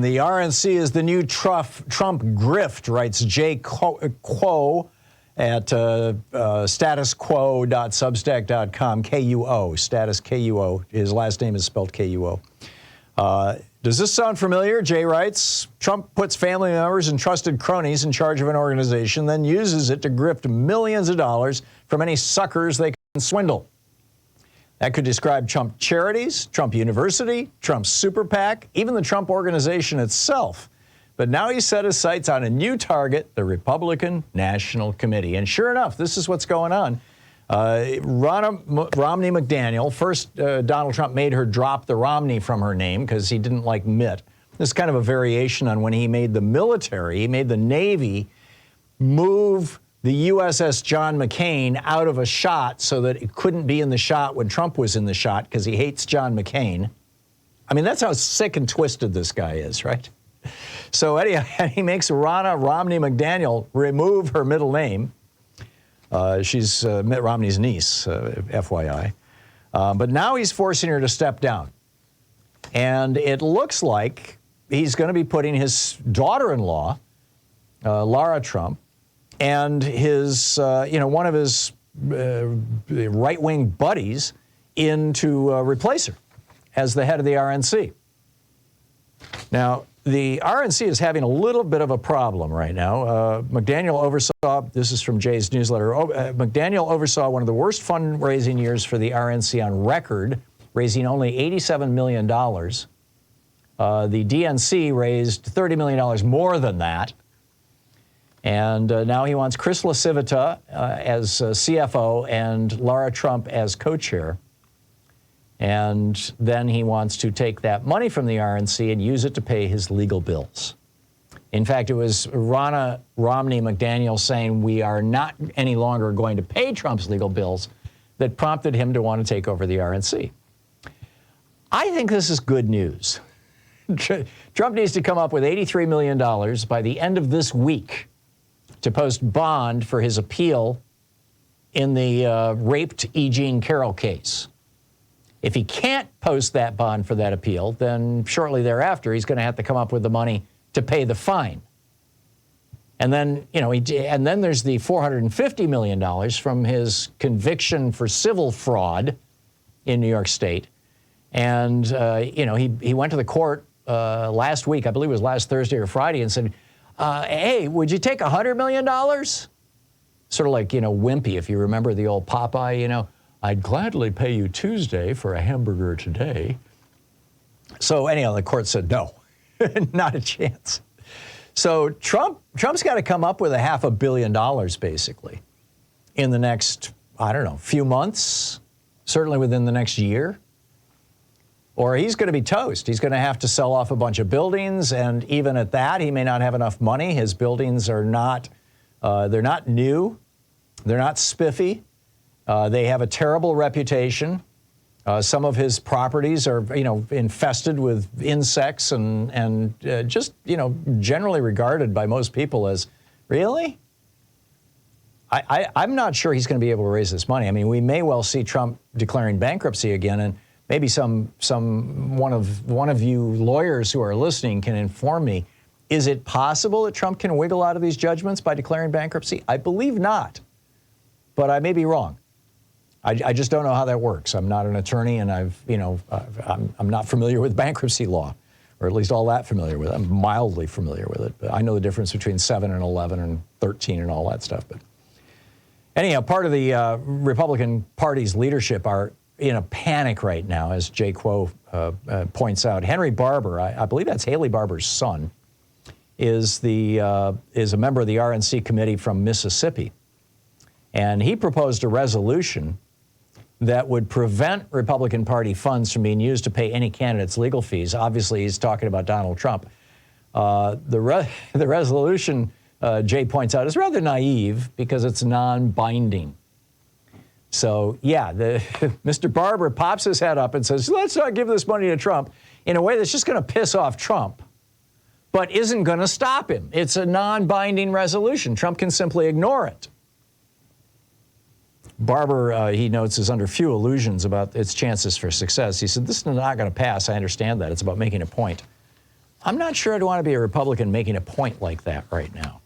The RNC is the new Trump grift, writes Jay Quo at statusquo.substack.com, K-U-O, status K-U-O. His last name is spelled K-U-O. Does this sound familiar? Jay writes, Trump puts family members and trusted cronies in charge of an organization, then uses it to grift millions of dollars from any suckers they can swindle. That could describe Trump charities, Trump University, Trump's super PAC, even the Trump organization itself. But now he's set his sights on a new target, the Republican National Committee. And sure enough, this is what's going on. Romney McDaniel, first Donald Trump made her drop the Romney from her name because he didn't like Mitt. This is kind of a variation on when he made the military, he made the Navy move the USS John McCain out of a shot so that it couldn't be in the shot when Trump was in the shot because he hates John McCain. I mean, that's how sick and twisted this guy is, right? So anyhow, he makes Romney McDaniel remove her middle name. She's Mitt Romney's niece, FYI. But now he's forcing her to step down. And it looks like he's going to be putting his daughter-in-law, Lara Trump, and his, one of his right-wing buddies in to replace her as the head of the RNC. Now, the RNC is having a little bit of a problem right now. McDaniel oversaw, this is from Jay's newsletter, McDaniel oversaw one of the worst fundraising years for the RNC on record, raising only $87 million. The DNC raised $30 million more than that. And now he wants Chris LaCivita as CFO and Lara Trump as co-chair. And then he wants to take that money from the RNC and use it to pay his legal bills. In fact, it was Romney McDaniel saying we are not any longer going to pay Trump's legal bills that prompted him to want to take over the RNC. I think this is good news. Trump needs to come up with $83 million by the end of this week to post bond for his appeal in the raped E. Jean Carroll case. If he can't post that bond for that appeal, then shortly thereafter, he's going to have to come up with the money to pay the fine. And then, and then there's the $450 million from his conviction for civil fraud in New York State. And, he went to the court last week, I believe it was last Thursday or Friday, and said, hey, would you take $100 million? Sort of like, Wimpy, if you remember the old Popeye, I'd gladly pay you Tuesday for a hamburger today. So anyhow, the court said no, not a chance. So Trump's got to come up with $500 million basically in the next, few months, certainly within the next year, or he's going to be toast. He's going to have to sell off a bunch of buildings, and even at that, he may not have enough money. His buildings are not, they're not new, they're not spiffy. They have a terrible reputation. Some of his properties are, infested with insects and just, generally regarded by most people as, really? I'm not sure he's going to be able to raise this money. I mean, we may well see Trump declaring bankruptcy again, and maybe one of you lawyers who are listening can inform me. Is it possible that Trump can wiggle out of these judgments by declaring bankruptcy? I believe not, but I may be wrong. I just don't know how that works. I'm not an attorney, and I'm not familiar with bankruptcy law, or at least all that familiar with it. I'm mildly familiar with it, but I know the difference between 7 and 11 and 13 and all that stuff. But anyhow, part of the Republican Party's leadership are in a panic right now, as Jay Quo points out. Henry Barber, I believe that's Haley Barber's son, is a member of the RNC committee from Mississippi, and he proposed a resolution that would prevent Republican Party funds from being used to pay any candidate's legal fees. Obviously, he's talking about Donald Trump. The resolution, Jay points out, is rather naive because it's non-binding. So, yeah, Mr. Barber pops his head up and says, let's not give this money to Trump in a way that's just going to piss off Trump, but isn't going to stop him. It's a non-binding resolution. Trump can simply ignore it. Barber, he notes, is under few illusions about its chances for success. He said, this is not going to pass. I understand that. It's about making a point. I'm not sure I'd want to be a Republican making a point like that right now.